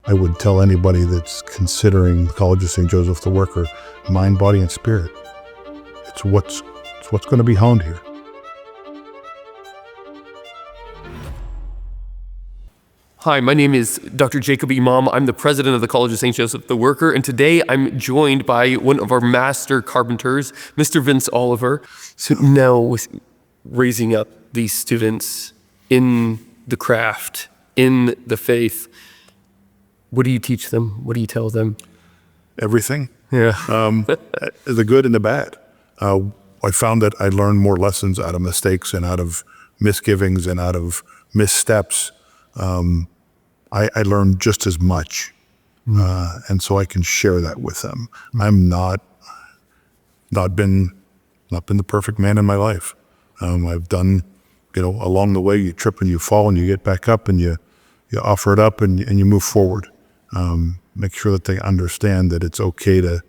I would tell anybody that's considering the College of St. Joseph the Worker, mind, body, and spirit. It's what's going to be honed here. Hi, my name is Dr. Jacob Imam. I'm the president of the College of St. Joseph the Worker, and today I'm joined by one of our master carpenters, Mr. Vince Oliver. So now, with raising up these students in the craft, in the faith, what do you teach them? What do you tell them? Everything. Yeah. The good and the bad. I found that I learned more lessons out of mistakes and out of misgivings and out of missteps. I learned just as much, and so I can share that with them. I'm not been the perfect man in my life. I've done, along the way you trip and you fall and you get back up and you offer it up and you move forward. Make sure that they understand that it's okay to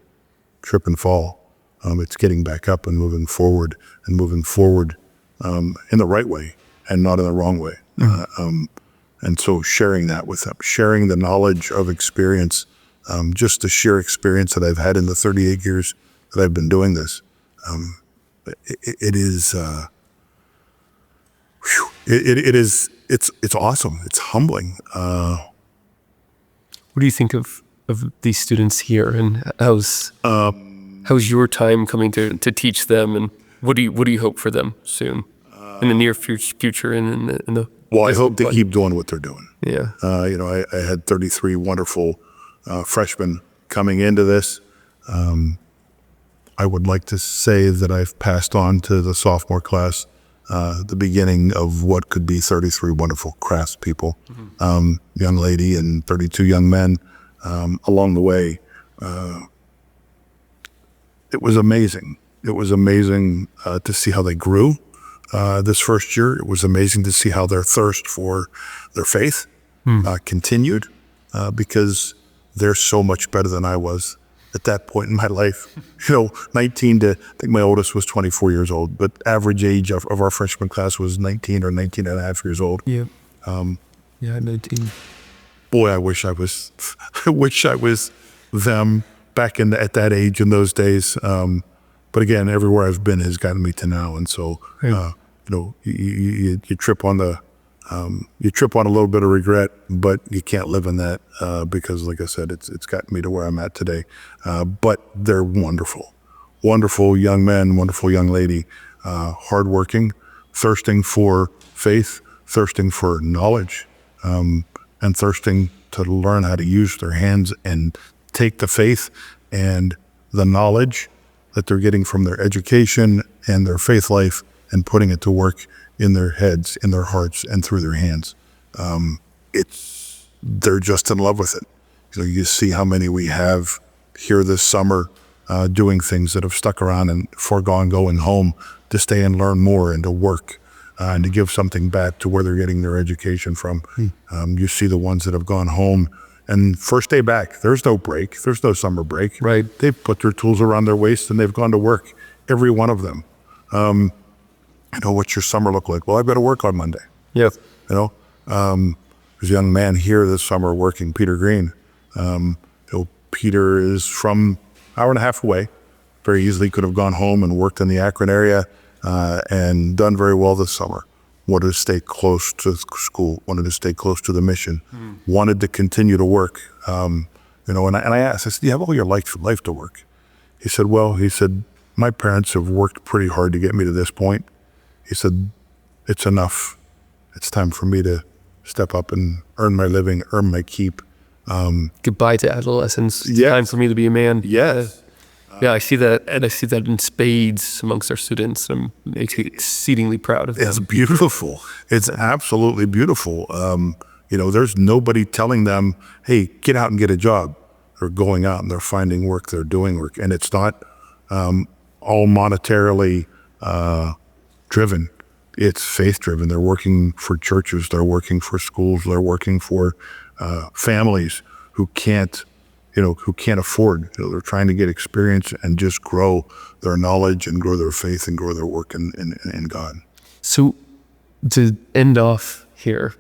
trip and fall. It's getting back up and moving forward in the right way and not in the wrong way. And so sharing that with them, sharing the knowledge of experience, just the sheer experience that I've had in the 38 years that I've been doing this. It's awesome. It's humbling. What do you think of these students here, and how's your time coming to teach them, and what do you hope for them soon, in the near future, and in the Well, I hope they keep doing what they're doing. Yeah. I had 33 wonderful freshmen coming into this. I would like to say that I've passed on to the sophomore class the beginning of what could be 33 wonderful craftspeople, young lady and 32 young men along the way. It was amazing. It was amazing to see how they grew. This first year, it was amazing to see how their thirst for their faith continued, because they're so much better than I was at that point in my life. 19 to, I think my oldest was 24 years old, but average age of our freshman class was 19 or 19 and a half years old. Yeah. 19. Boy, I wish I was them back at that age in those days. But again, everywhere I've been has gotten me to now, and so you trip on a little bit of regret, but you can't live in that because, like I said, it's gotten me to where I'm at today. But they're wonderful, wonderful young men, wonderful young lady, hardworking, thirsting for faith, thirsting for knowledge, and thirsting to learn how to use their hands and take the faith and the knowledge that they're getting from their education and their faith life and putting it to work in their heads, in their hearts, and through their hands. They're just in love with it. You see how many we have here this summer doing things that have stuck around and foregone going home to stay and learn more and to work and to give something back to where they're getting their education from. You see the ones that have gone home, and first day back, there's no break. There's no summer break. Right. They've put their tools around their waist and they've gone to work, every one of them. What's your summer look like? Well, I've got to work on Monday. Yeah. There's a young man here this summer working, Peter Green. Peter is from an hour and a half away. Very easily could have gone home and worked in the Akron area and done very well this summer. Wanted to stay close to school, wanted to stay close to the mission, wanted to continue to work. And I asked, I said, you have all your life to work. He said, my parents have worked pretty hard to get me to this point. He said, it's enough. It's time for me to step up and earn my living, earn my keep. Goodbye to adolescence. It's Yeah. time for me to be a man. Yes. Yeah, I see that, and I see that in spades amongst our students. I'm exceedingly proud of them. It's beautiful. It's absolutely beautiful. There's nobody telling them, hey, get out and get a job. They're going out and they're finding work, they're doing work. And it's not all monetarily driven. It's faith driven. They're working for churches, they're working for schools, they're working for families who can't afford. They're trying to get experience and just grow their knowledge and grow their faith and grow their work in God. So to end off here,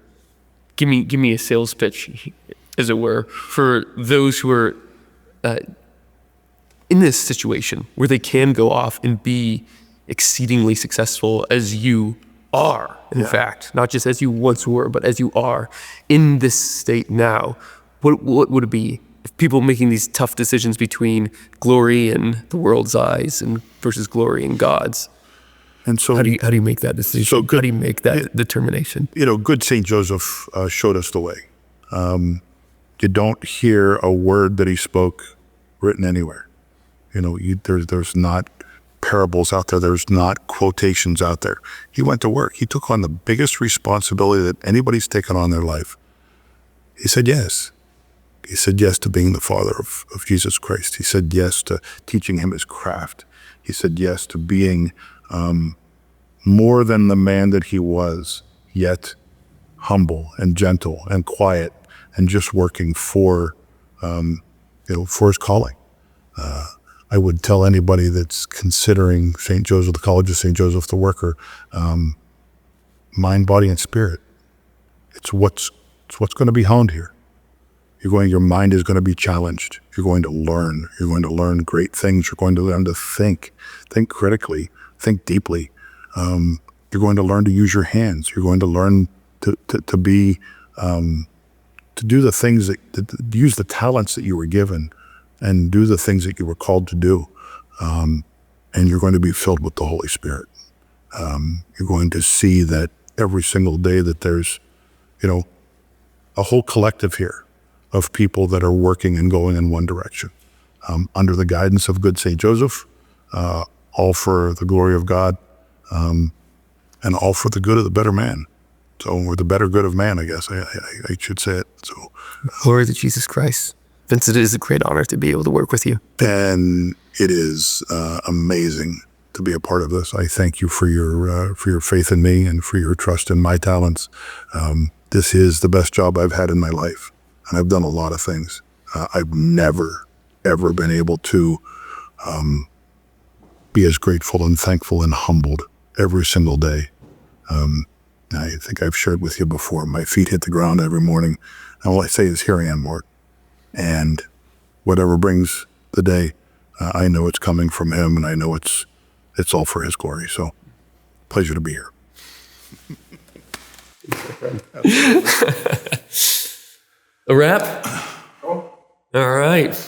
give me a sales pitch as it were, for those who are in this situation where they can go off and be exceedingly successful as you are, in fact, not just as you once were, but as you are in this state now. What would it be if people making these tough decisions between glory in the world's eyes and versus glory in God's? And so, How do you make that decision? So good- How do you make that determination? good St. Joseph showed us the way. You don't hear a word that he spoke written anywhere. There's not parables out there. There's not quotations out there. He went to work. He took on the biggest responsibility that anybody's taken on in their life. He said yes. He said yes to being the father of Jesus Christ. He said yes to teaching him his craft. He said yes to being more than the man that he was, yet humble and gentle and quiet and just working for his calling. I would tell anybody that's considering St. Joseph, the College of St. Joseph the Worker, mind, body, and spirit. It's what's going to be honed here. Your mind is going to be challenged. You're going to learn. You're going to learn great things. You're going to learn to think critically, think deeply. You're going to learn to use your hands. You're going to learn to be, to do the things to use the talents that you were given and do the things that you were called to do. And you're going to be filled with the Holy Spirit. You're going to see that every single day that there's, a whole collective here of people that are working and going in one direction, under the guidance of good St. Joseph, all for the glory of God, and all for the good of the better man. So, or the better good of man, I guess I should say it. So, Glory to Jesus Christ. Vincent, it is a great honor to be able to work with you. and it is amazing to be a part of this. I thank you for your faith in me and for your trust in my talents. This is the best job I've had in my life, and I've done a lot of things. I've never, ever been able to be as grateful and thankful and humbled every single day. I think I've shared with you before, my feet hit the ground every morning, and all I say is, here I am, Lord. And whatever brings the day, I know it's coming from him, and I know it's all for his glory. So, pleasure to be here. A wrap? All right.